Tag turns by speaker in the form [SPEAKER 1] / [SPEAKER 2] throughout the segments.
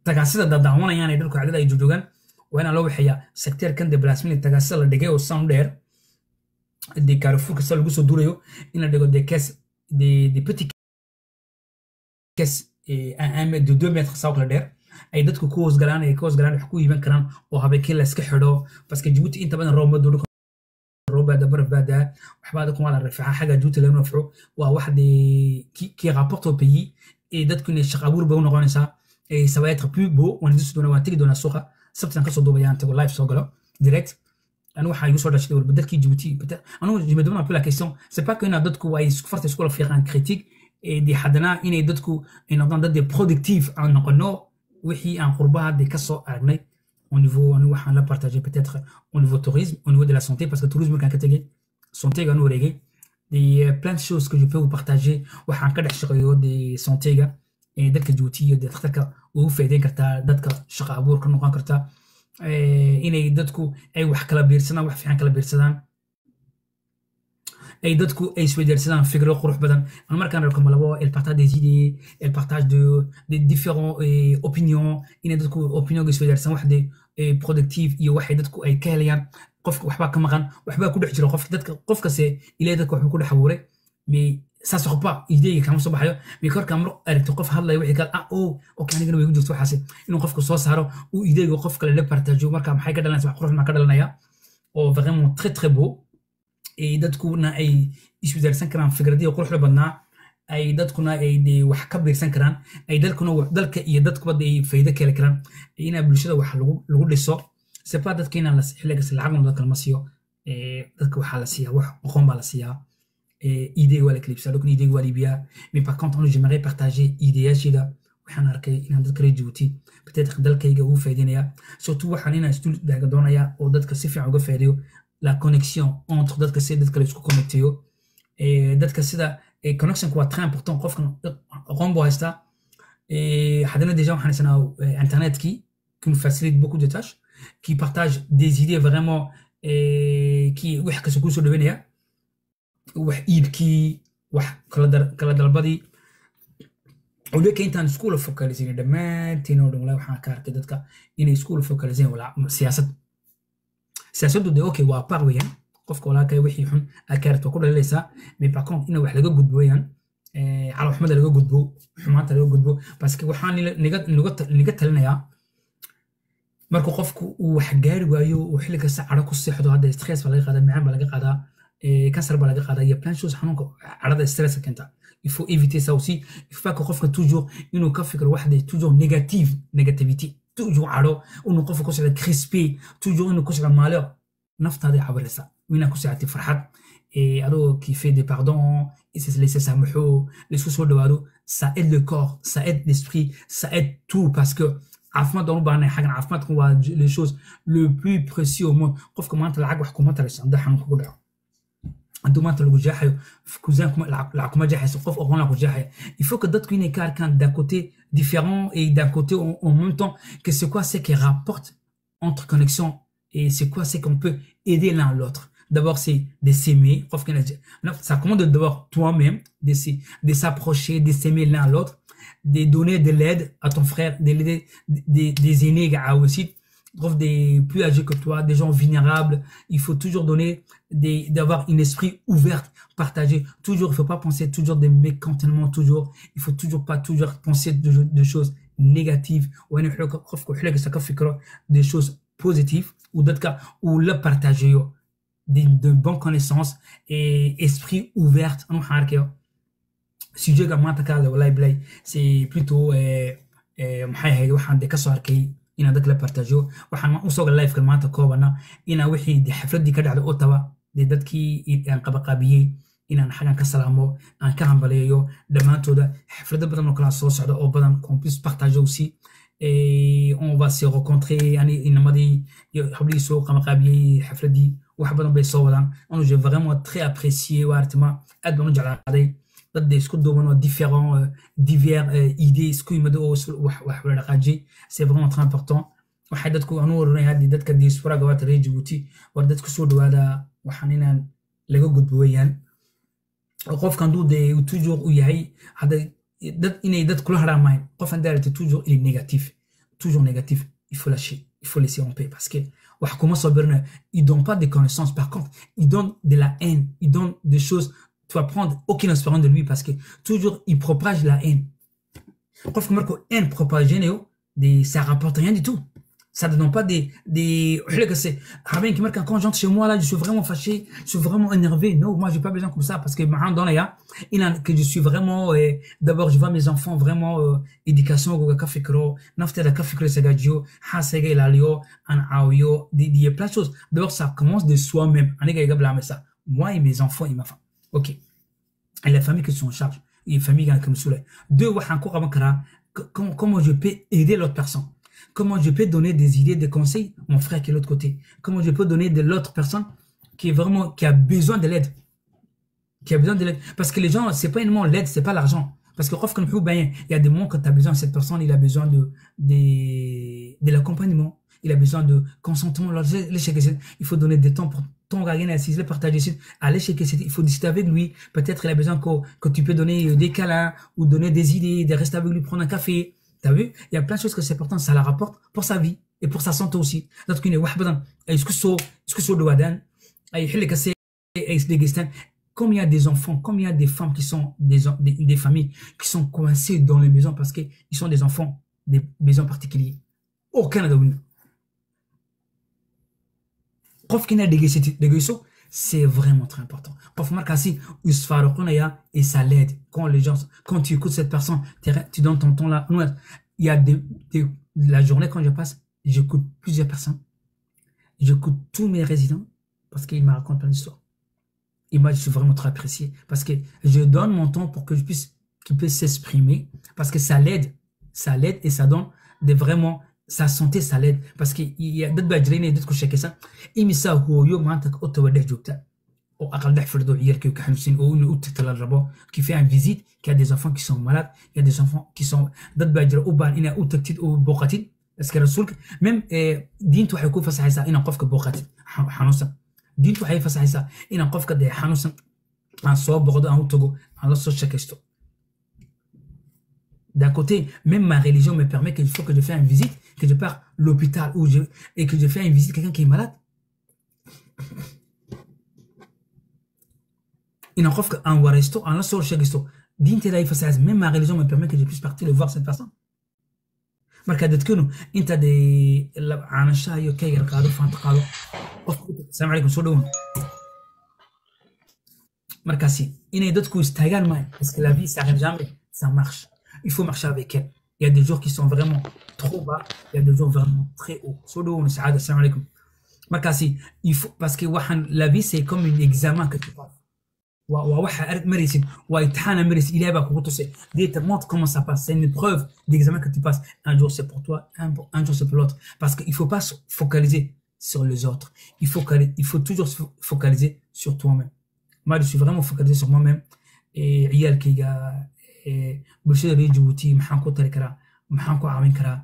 [SPEAKER 1] tagaasida daawanayaan ay dalku cadada ay joogaan waa in loo wixiyaa sector kan déplacement tagaasida la dhigay oo sound air des carrefours que ça lagu soo durayo in la dhigo des caisses des petits caisses un mètre de 2 mètres saa kala dheer ay dadku ku hoos galaan wax ku iiban karaan oo habeenkii la iska xidho parce que Djibouti inta badan roob ma doodo rooba da baraf bada waxba kuma la rafaa xaga Djibouti la nafco waa wax qui rapporte au pays et dadku inay shaqo abuur bay u noqonaysaa et ça va être plus beau on dit doona waa tigi doona suuqa sabtan ka soo duubayaan tago live soo galo direct أنا واحد يوصل لشيء بدل كي جيبوتي أنا je me demande un peu la question c'est pas que na d'autres quoi ils forcent ce qu'on faire un critique et des hadana إن d'autres إن on donne des productifs en non وحي en قربها des cas أغني au niveau on va la partager peut-être au niveau tourisme au niveau de la santé parce que tourisme quand catégorie santé gano reggae des plein de choses que je peux vous partager وحن كده شغيو des santé gars et دك جيبوتي des تختك وفيدين كرتا دك شقة عبور كنو كان كرتا inay dadku ay wax kala biirsadaan wax fiican kala biirsadaan ay dadku ay isweydaarsadaan fikro qurux badan aan markaan arko malabo el partage des idées el partage de différents opinions inay dadku opinion isweydaarsadaan wax de productive iyo waxay dadku ay ka helayaan qofka waxba ka maqan waxba ku dhex jiro qofka se ilaa dadku wax ku dhex abuuray mais ça sort pas idée kama soo baxayo mais korka amro aragto qof hadlay wixii kale okay aniga way ku jirto waxaas inuu qofku soo saaro uu ideyga qof kale la partage marka maxay ka dhalanaysaa wax qurux ma ka dhalanaya oo vraiment très très beau et dadkuna ay iswadaarsan karaan fikradiyo qurux badnaa ay dadkuna ay wax ka biirsan karaan ay dalka iyo dadkuba ay faa'iido ka heli karaan ina bulshada wax lagu dhiso c'est pas dadkeena la xiliga lacag dadka ma siiyo dadka waxa la siiyaa wax aqoon baa la siiyaa idée wala clips donc idée wala bien mais par contre j'aimerais partager idée jida waxaan arkay inaan dadka Djibouti peut-être dalkayga uu faa'iideynaya surtout waxaan inaan isku daaga doonaya oo dadka si fiican uga faa'iideeyo la connexion entre dadka si dadka la isku connecteeyo et dadka sida connexion quoi très important qofkan aqoon boo haysta et hadana déjà waxaan isna internet qui nous facilite beaucoup de tâches qui partage des idées vraiment qui wax ka soo dhaweynaya wax iibkii wax kala dalbadii ولكن كاين تان سكول فوكاليزين دمانتين ولا waxaan ka arkay dadka inay school focalisin wala siyaasaddu de okay waa par weeyaan qofka wala kay wixii xun akaarto ku dhalaysa mais par contre ina wax laga gudbo weeyaan calo xumada laga gudbo xumaanta laga gudbo parce que waxaan niga talinaya marka qofku uu wax gaari waayo oo xilliga saacada ku seexdo hada stress baa laga qaadaa macaan baa laga qaadaa cancer baa laga qaadaa iyo plein de choses xanuunka carada stress kenta il faut éviter ça aussi il faut pas que qofka toujours inuu ka fikro wax toujours négativité toujours alo inuu qofka ku socdo crispé toujours inuu ku socdo malheur naftaada cabaraysa wina ku socotay farxad adoo qui fait des pardons et se laisser samuhu les soo dhawaado ça aide le corps ça aide l'esprit ça aide tout parce que عافمات دونو بانay xagan caafimaadku waa les choses le plus précieux au monde qofka maanta lacag wax kuma taraysan da xanuun ku dhaco haduu maanta lagu jaaxayo kuzaanku lacag kuma jaaxayso qof aqoon la ku jaaxay il faut que dadku inay ka arkaan d'un côté différent et d'un côté en même temps que c'est quoi c'est qui rapporte entre connexion et c'est quoi c'est qu'on peut aider l'un l'autre d'abord c'est de s'aimer ça commence d'abord toi-même de s'approcher de s'aimer l'un l'autre de donner de l'aide à ton frère, des aînés aussi, des plus âgés que toi, des gens vulnérables. Il faut toujours donner, d'avoir un esprit ouvert, partagé. Toujours, il ne faut pas penser toujours des mécontentements, toujours. Il ne faut toujours pas toujours penser de choses négatives. Ou des choses positives, ou d'autres cas, ou le partager, de bonnes connaissances et esprit ouvert. sujet maanta ka hadla wallahi bilay c'est plutôt maxay ahayd waxaan de ka soo arkay inaan dadka la partageyo waxaan u soo gal live kan maanta koobana inaan wixii xafladii ka dhacday Ottawa de dadkii aan qabaqaabiyay inaan xagan ka salaamo aan ka hambaleeyo dhamaantooda xaflada badan oo kala soo socda oo badan qu'on puisse partager aussi et on va se rencontrer ani inamadii xabli soo qabaqaabiyay xafladii wax badan bay soo wadaan on j'ai vraiment très apprécié waartama aad baan u jeclaaday dad isku duuban oo divers idées isku yimid oo wax wada dhaqaajay c'est vraiment très important waxa dadku aanu waranay hadii dadka diaspora gawaata reer Djibouti war dadku soo dhawaada waxaan inaan laga gudbooyaan qofkan duude toujours u yahay hada dad inay dad kula haraamaan qofan daaray toujours il est négatif toujours négatif, il faut lâcher, il faut laisser en paix parce que ils donnent pas des connaissances, par contre, ils donnent de la haine, ils donnent des choses, tu vas prendre aucune espérance de lui parce que toujours il propage la haine. Prof que Marco haine propagée, ça rapporte rien du tout. Ça ne donne pas quand j'entre chez moi là, je suis vraiment fâché, je suis vraiment énervé. Non, moi j'ai pas besoin comme ça parce que que je suis vraiment d'abord je vois mes enfants vraiment éducation il y a plein de choses. D'abord ça commence de soi-même. Moi et mes enfants et ma femme. OK. Et la famille qui sont en charge, et la famille qui me soulève. Deux, comment je peux aider l'autre personne? Comment je peux donner des idées, des conseils, mon frère qui est de l'autre côté? Comment je peux donner de l'autre personne qui a besoin de l'aide? Parce que les gens, c'est pas uniquement l'aide, c'est pas l'argent. Parce que il y a des moments quand tu as besoin de cette personne, il a besoin de l'accompagnement, il a besoin de consentement. Il faut donner du temps pour ton gars, partager, aller chez il faut discuter avec lui. Peut-être il a besoin que tu peux donner des câlins ou donner des idées, de rester avec lui, prendre un café. T'as vu? Il y a plein de choses que c'est important, ça la rapporte pour sa vie et pour sa santé aussi. Comme il y a des enfants, comme il y a des femmes qui sont des familles qui sont coincées dans les maisons parce qu'ils sont des enfants, des maisons particulières. Aucun de Prof qui n'a des c'est vraiment très important. Prof Marcassi, et ça l'aide. Quand tu écoutes cette personne, tu donnes ton temps là. Il y a la journée quand je passe, j'écoute plusieurs personnes. J'écoute tous mes résidents parce qu'ils me racontent plein d'histoires. Et moi, je suis vraiment très apprécié parce que je donne mon temps pour que qu'il puisse s'exprimer parce que ça l'aide et ça donne vraiment sa santé, ça l'aide parce qu'il y a d'autres badjrines et d'autres que ça. Et mais ça, qui fait une visite, qui a des enfants qui sont malades, il y a des enfants qui sont même دينته حيكون فسحيسا إن قفك بوقت حنوسا دينته حي فسحيسا إن قفك ده حنوسا عن صواب بغض أو تجو على صوت شكستو. D'un côté, même ma religion me permet qu'il faut que je fasse une visite, que je pars à l'hôpital et que je fais une visite à quelqu'un qui est malade. Il en offre un resto, un seul resto. Même ma religion me permet que je puisse partir et voir cette personne. marka dadkanu inta de aanasha iyo ka yar qaado fanta qaado Assalamu alaykum soo dhawow markaasi inay dadku istaagaan ma parce que la vie ça arrive jamais ça marche il faut marcher avec elle il y a des jours qui sont vraiment trop bas il y a des jours vraiment très hauts soo dhawow saada Assalamu alaykum markaasi il faut parce que la vie c'est comme un examen que tu passes وواحد مريسين وامتحان مريس il est là pour te montre comment ça passe c'est une preuve d'examen que tu passes un jour c'est pour toi un jour c'est pour l'autre parce qu'il faut pas se focaliser sur les autres il faut toujours se focaliser sur toi-même moi je suis vraiment focalisé sur moi-même et عيالكيغا bulshada reer Djibouti maxaan ku tari karaa maxaan ku caawin karaa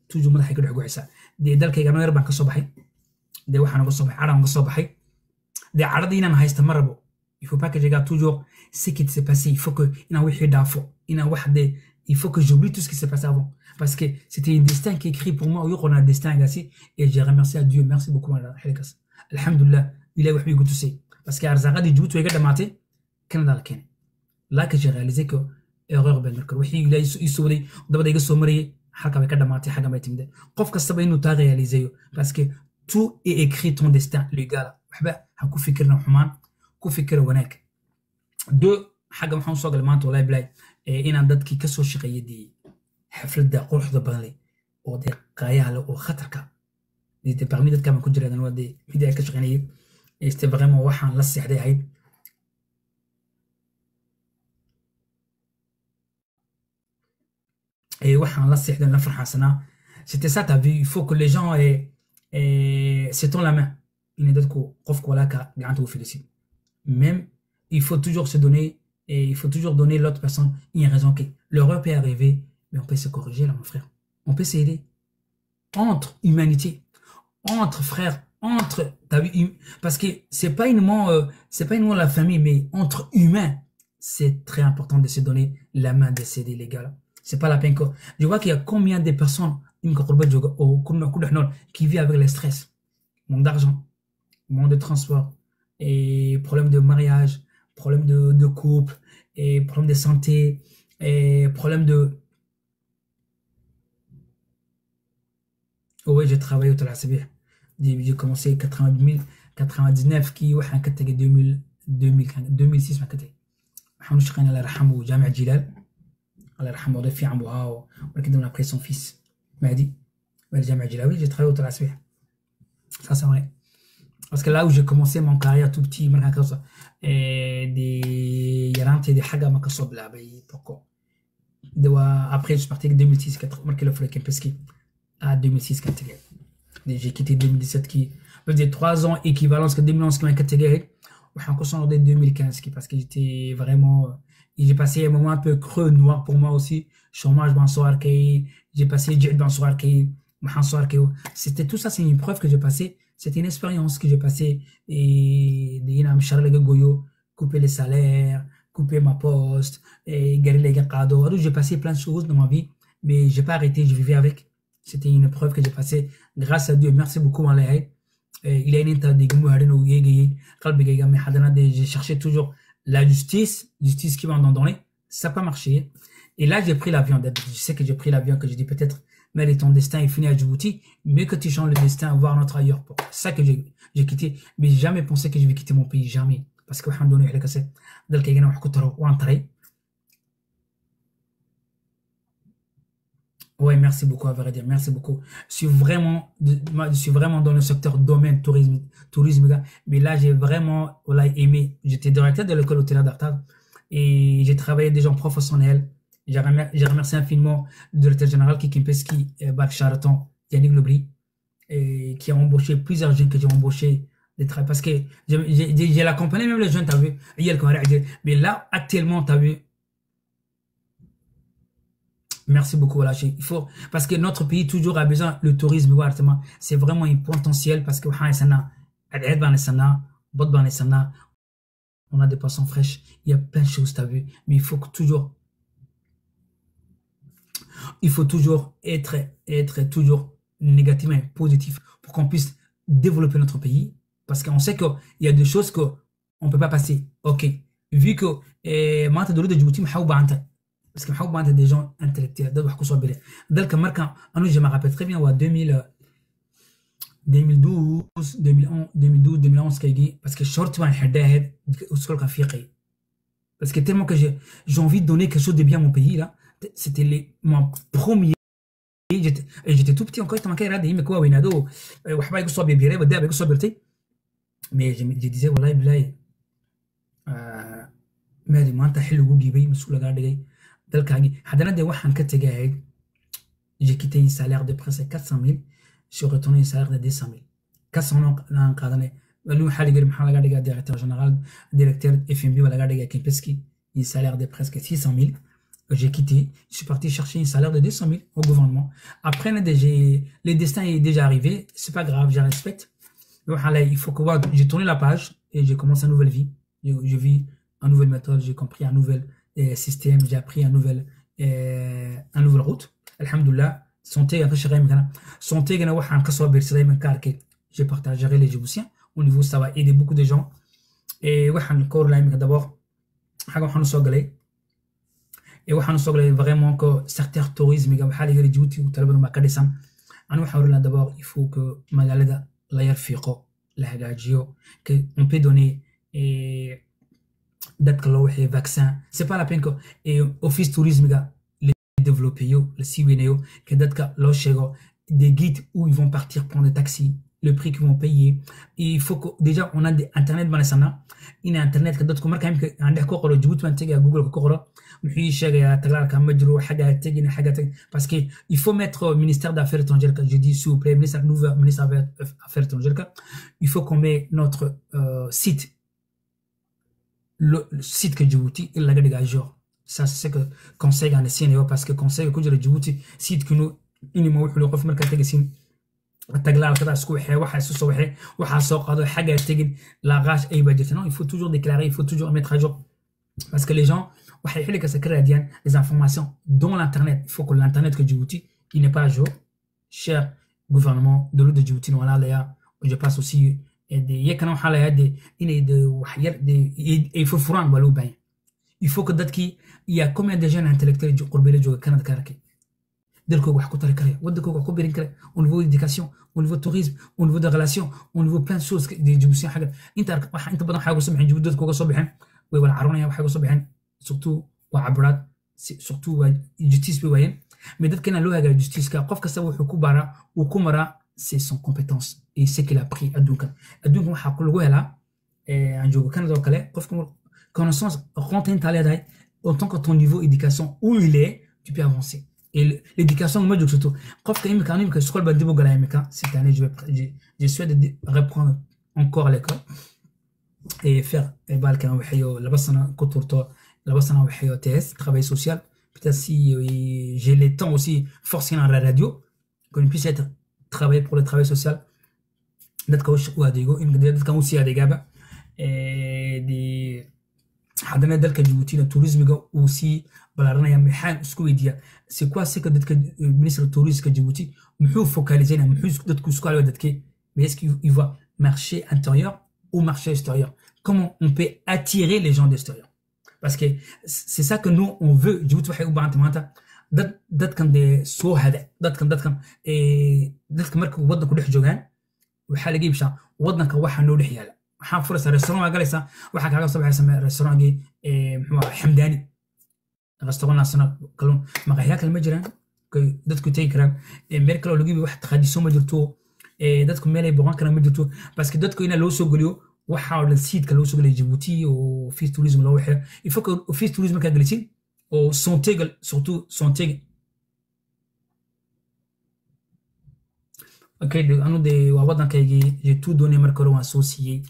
[SPEAKER 1] toujours madaxay ka dhexgoysa dalkayga yar baan ka soo baxay waxaan uga soo baxay caraan uga soo baxay caradii inaan haysto ma rabo. Il ne faut pas que je regarde toujours ce qui s'est passé. Il faut que il faut que j'oublie tout ce qui s'est passé avant. Parce que c'était un destin qui est écrit pour moi. On a un destin aussi. Et j'ai remercié à Dieu. Merci beaucoup. Alhamdulillah. Il a oublié tout ça. Parce que Arzara dit Djibouti, il a maté. Là que j'ai réalisé que erreur ben le il a issoudé. D'abord il a sommeillé. Harka avec Adamati, Haga Matimde. Prof que ça va nous t'a réalisé. Parce que tout est écrit ton destin. Les gars. Hakou fikirna Human. ku fikir wanaag do xaga waxaan soo galay maanta wallahi bilay inaan dadkii ka soo shaqeeyay xafladda quruxda badan leh oo deeqayaha leh oo khatarka dii parmi dadka ma ku jiraan waa mid ay ka shaqeynayay este vraiment waxaan la seexday ahayd waxaan la seexday la farxasanaa c'était ça ta vie il faut que les gens se tendent la main inay dadku qofka walaaka gacanta u fidisid même il faut toujours se donner et il faut toujours donner l'autre personne une raison que l'erreur peut arriver mais on peut se corriger là mon frère on peut s'aider entre humanité entre frères entre parce que c'est pas uniquement la famille mais entre humains c'est très important de se donner la main de s'aider les gars là c'est pas la peine que je vois qu'il y a combien de personnes qui vit avec le stress, manque d'argent, manque de transport, et problème de mariage, problème de couple, et problème de santé, et problème de... Oui, j'ai travaillé au Talasébé. J'ai commencé 99 qui وحنا كتجي 2006 ما كتجي. حنا شغالين الله يرحمه جامع جلال. الله يرحمه وضيف في عمها ولكن on a pris son fils Mahdi. Mais جامع جلال oui, j'ai travaillé au Talasébé. Ça c'est vrai. Parce que là où j'ai commencé mon carrière tout petit من هكذا des يرانتي دي حاجة ما كصوب لا بي pourquoi. Après je suis parti en 2006 marqué le Fleck Kempinski à 2006 quand j'ai quitté 2017 qui faisait 3 ans équivalence que 2011 qui m'a catégorisé ou en 2015 parce que j'étais vraiment j'ai passé un moment un peu creux noir pour moi aussi chômage dans soir qui j'ai passé dans soir qui c'était tout ça c'est une preuve que j'ai passé c'était une expérience que j'ai passé et couper les salaires couper ma poste et garer les cadeaux j'ai passé plein de choses dans ma vie mais j'ai pas arrêté je vivais avec. C'était une preuve que j'ai passée. Grâce à Dieu, merci beaucoup, Malaï. Il a une j'ai cherché toujours la justice qui va en donner. Ça n'a pas marché. Et là, j'ai pris l'avion. Je sais que j'ai pris l'avion, que j'ai dit peut-être, mais ton destin est fini à Djibouti, mais que tu changes le destin, voir notre ailleurs. C'est ça que j'ai quitté. Mais j'ai jamais pensé que je vais quitter mon pays. Jamais. Parce que, ouais, merci beaucoup, à vrai dire, merci beaucoup. Je suis vraiment dans le secteur domaine tourisme, gars. Mais là, j'ai vraiment aimé. J'étais directeur de l'école hôtelière d'Artad et j'ai travaillé des gens professionnels. J'ai remercié infiniment le directeur général Kempinski, Bac Charaton, Yannick Lebris, qui a embauché plusieurs jeunes que j'ai embauchés. Parce que j'ai accompagné même les jeunes, t'as vu. Mais là, actuellement, t'as vu. Merci beaucoup, voilà. Il faut, parce que notre pays toujours a besoin le tourisme, c'est vraiment un potentiel parce que on a des poissons fraîches, il y a plein de choses, t'as vu, mais il faut toujours être toujours négativement et positif pour qu'on puisse développer notre pays parce qu'on sait qu'il y a des choses qu'on ne peut pas passer. Ok, vu que maintenant de Djibouti, parce que je suis des gens intellectuels, je me rappelle très bien, en 2012, 2011, parce que short parce que tellement que j'ai envie de donner quelque chose de bien à mon pays, là, c'était mon premier. J'étais tout petit encore, mais je disais, voilà, j'ai quitté un salaire de presque 400 000, je suis retourné un salaire de 200 000. 400 000, directeur général, directeur FMB, un salaire de presque 600 000. J'ai quitté, je suis parti chercher un salaire de 200 000 au gouvernement. Après, le destin est déjà arrivé, c'est pas grave, je respecte. Il faut que j'ai tourné la page et j'ai commencé une nouvelle vie. Je vis une nouvelle méthode, j'ai compris un nouvel système, j'ai appris une nouvelle route. Alhamdoulilah, santé, j'ai partagé les Djiboutiens. Au niveau, ça va aider beaucoup de gens. Et d'abord, et vraiment que certains tourisme, d'abord, il faut que on peut donner d'être les vaccins. C'est pas la peine que office tourisme les développer que des guides où ils vont partir prendre des taxis, le prix qu'ils vont payer. Et il faut que déjà on a des internet dans il y a internet que d'autres quand même que عندك كوكو جبوت من تيجي جوجل كوكو محي شيء تطلع لك مجرو حاجه تيجي حاجه parce que il faut mettre ministère d'affaires étrangères je dis s'il vous plaît ministère d'affaires étrangères il faut qu'on met notre site le site que Djibouti il l'a gardé à jour ça c'est que conseil en essayant parce que conseil que Djibouti site que nous il nous le قف مركز تجسين التقلال كذا سكوحي واحد سوحي واحد سوق هذا حاجه تجد لاغاش اي budget non il faut toujours déclarer il faut toujours mettre à jour parce que les gens واحد يحل لك سكر ديان les informations dans l'internet il faut que l'internet que Djibouti il n'est pas à jour cher gouvernement de l'eau de Djibouti, je passe aussi des il faut il faut que il y a combien de jeunes intellectuels du Canada au niveau éducation, au niveau tourisme, au niveau de relations, au niveau plein de choses des Djiboutiens surtout surtout justice mais d'autres qui n'ont justice car prof que ça vous kubara ou kumara c'est son compétence et c'est qu'il a pris à donc waxa ku lagu hela en jogo Canada au kale prof connaissance rentre en tant que ton niveau éducation où il est tu peux avancer et l'éducation moi surtout prof quand même que school bandibo galamika cette année je souhaite de reprendre encore l'école et faire balkan waxyo laba sano ku turto laba sano waxyo TS travail social peut-être si j'ai le temps aussi forcer dans la radio qu'on puisse être travailler pour le travail social dadka ou adego in dadka aussi adegaba di hadana dalka Djibouti le tourisme aussi balaranaya maxaan isku weydiya c'est quoi c'est que dadka ministre du tourisme Djibouti muxuu focaliser muxuu dadku isku alwa dadke mais est-ce qu'il va marché intérieur ou marché extérieur comment on peut attirer les gens d'extérieur parce que c'est ça que nous on veut Djibouti waxay u baahan tahay dadkan de soo hada dadkan dadka marka wadanku dhex joogaan waxa laga iibshaa wadanka waxa noo dhex yaala waxaan furaysaa restaurant galaysa waxa kaaga soo baxaysa restaurantki muxuu Xamdani restaurant national kalun maqaxiya kale ma jiraan dadku tay karaan meel kale oo lagu iibiyo wax tradition ma jirto dadku meel ay boqon karaan ma jirto parce que dadku ina loo soo galiyo waxa la siidka loo soo galiyo Djibouti oo office tourisme loo waxay il faut que office tourisme ka galisin oo santé surtout santé ok anu de waa wadankaygii j'ai tout donné marka hore waan soo siiyey